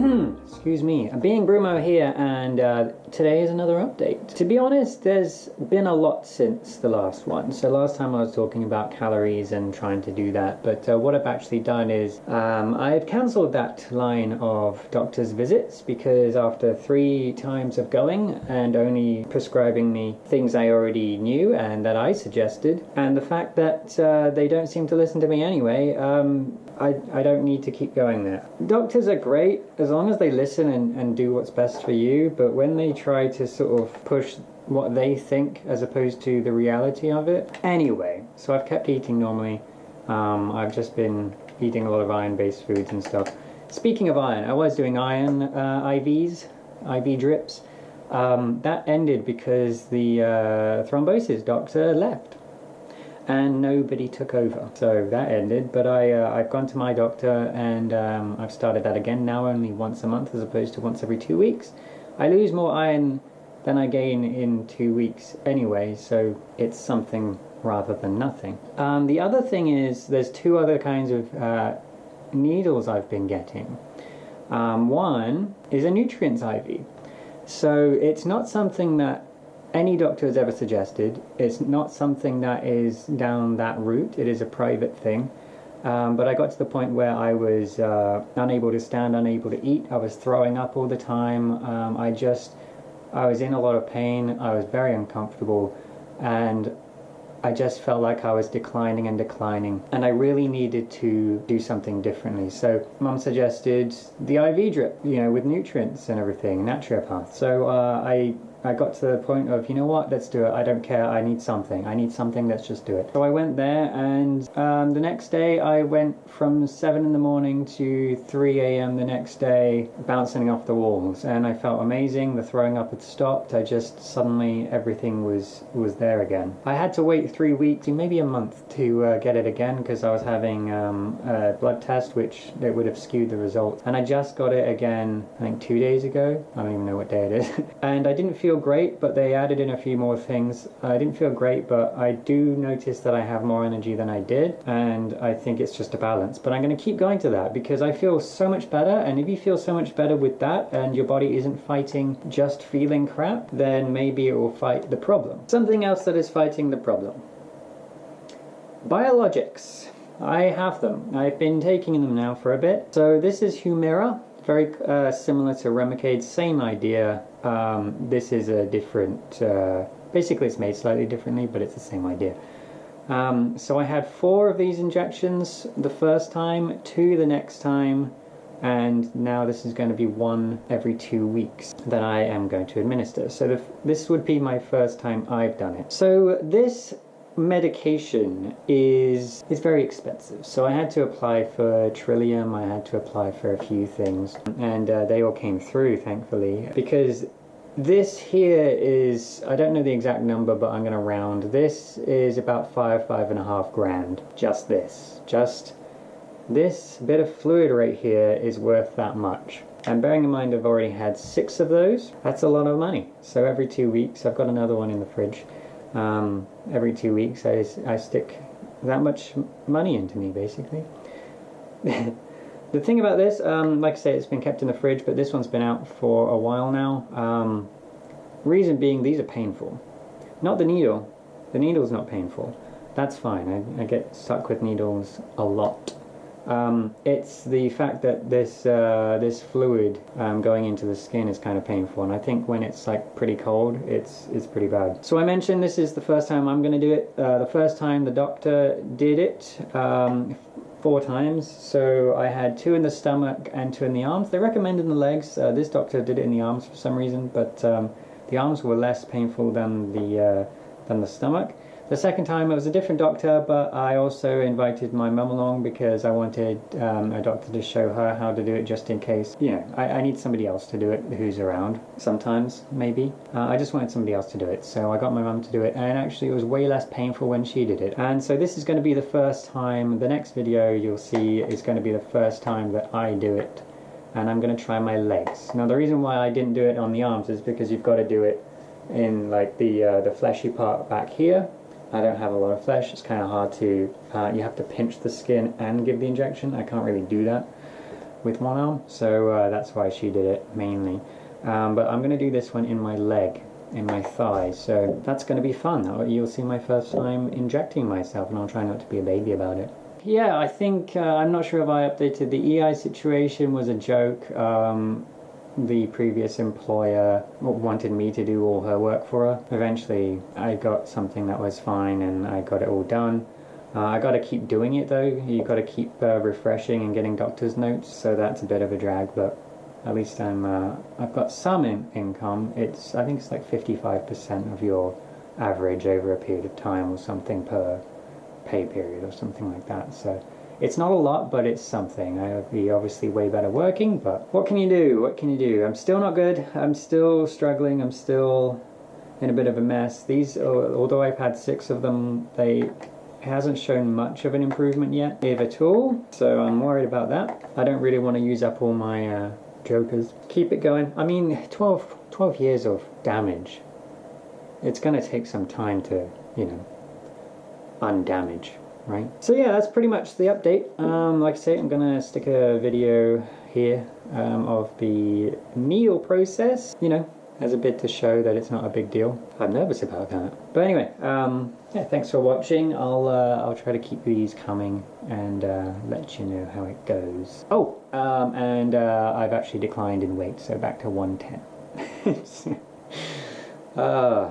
Excuse me, being Brumo here, and today is another update. To be honest, there's been a lot since the last one. So last time I was talking about calories and trying to do that, but what I've actually done is I've cancelled that line of doctor's visits because after 3 times of going and only prescribing me things I already knew and that I suggested, and the fact that they don't seem to listen to me anyway, I don't need to keep going there. Doctors are great as long as they listen and do what's best for you, but when they try to sort of push what they think as opposed to the reality of it. Anyway, so I've kept eating normally. I've just been eating a lot of iron-based foods and stuff. Speaking of iron, I was doing iron IV drips. That ended because the thrombosis doctor left. And nobody took over, so that ended. But I've gone to my doctor and I've started that again now, only once a month as opposed to once every 2 weeks. I lose more iron than I gain in 2 weeks anyway, so it's something rather than nothing. The other thing is there's 2 other kinds of needles I've been getting. One is a nutrients IV, so it's not something that any doctor has ever suggested. It's not something that is down that route. It is a private thing. But I got to the point where I was unable to stand, unable to eat. I was throwing up all the time. I was in a lot of pain. I was very uncomfortable, and I just felt like I was declining and declining, and I really needed to do something differently. So Mum suggested the IV drip, with nutrients and everything, naturopath. So I got to the point of, you know what, let's do it. I don't care. I need something, let's just do it. So I went there, and the next day I went from 7 in the morning to 3 a.m. the next day, bouncing off the walls, and I felt amazing. The throwing up had stopped. I just suddenly, everything was there again. I had to wait 3 weeks, maybe a month, to get it again because I was having a blood test, which it would have skewed the results. And I just got it again, I think 2 days ago. I don't even know what day it is. And I didn't feel great, but they added in a few more things. I didn't feel great, but I do notice that I have more energy than I did, and I think it's just a balance. But I'm going to keep going to that because I feel so much better, and if you feel so much better with that and your body isn't fighting just feeling crap, then maybe it will fight the problem. Something else that is fighting the problem: Biologics. I have them. I've been taking them now for a bit. So this is Humira, very similar to Remicade, same idea. This is a different, basically it's made slightly differently, but it's the same idea. So I had 4 of these injections the first time, 2 the next time, and now this is going to be 1 every 2 weeks that I am going to administer. So this would be my first time I've done it. So this medication is very expensive, so I had to apply for Trillium, I had to apply for a few things, and they all came through, thankfully, because this here is, I don't know the exact number, but I'm going to round. This is about 5.5 grand. Just this bit of fluid right here is worth that much. And bearing in mind I've already had 6 of those, that's a lot of money. So every 2 weeks, I've got another one in the fridge. Every 2 weeks I stick that much money into me, basically. The thing about this, like I say, it's been kept in the fridge, but this one's been out for a while now. Reason being, these are painful. Not the needle. The needle's not painful. That's fine. I get stuck with needles a lot. It's the fact that this fluid going into the skin is kind of painful, and I think when it's like pretty cold, it's pretty bad. So I mentioned this is the first time I'm going to do it. The first time the doctor did it 4 times, so I had 2 in the stomach and 2 in the arms. They recommended in the legs. This doctor did it in the arms for some reason, but the arms were less painful than the stomach. The second time it was a different doctor, but I also invited my mum along because I wanted a doctor to show her how to do it, just in case. I need somebody else to do it who's around sometimes, maybe. I just wanted somebody else to do it, so I got my mum to do it, and actually it was way less painful when she did it. And so this is going to be the first time, the next video you'll see is going to be the first time that I do it, and I'm going to try my legs. Now the reason why I didn't do it on the arms is because you've got to do it in like the fleshy part back here. I don't have a lot of flesh. It's kind of hard to, you have to pinch the skin and give the injection. I can't really do that. with one arm, so that's why she did it mainly. But I'm going to do this one in my leg, in my thigh, so that's going to be fun. You'll see my first time injecting myself, and I'll try not to be a baby about it. Yeah, I think, I'm not sure if I updated, the EI situation was a joke. The previous employer wanted me to do all her work for her. Eventually I got something that was fine and I got it all done. I got to keep doing it though. You got to keep refreshing and getting doctor's notes, so that's a bit of a drag, but at least I've got some income. I think it's like 55% of your average over a period of time or something per pay period or something like that. So it's not a lot, but it's something. I'd be obviously way better working, but what can you do? What can you do? I'm still not good. I'm still struggling. I'm still in a bit of a mess. These, although I've had 6 of them, it hasn't shown much of an improvement yet, if at all. So I'm worried about that. I don't really want to use up all my jokers. Keep it going. I mean, 12 years of damage. It's going to take some time to, you know, undamage. Right. So yeah, that's pretty much the update. Like I say, I'm gonna stick a video here of the meal process, you know, as a bit to show that it's not a big deal. I'm nervous about that. But anyway, yeah, thanks for watching. I'll try to keep these coming and let you know how it goes. Oh, and I've actually declined in weight, so back to 110.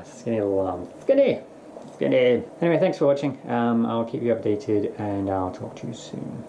Skinny little arms. Skinny! Anyway, thanks for watching. I'll keep you updated and I'll talk to you soon.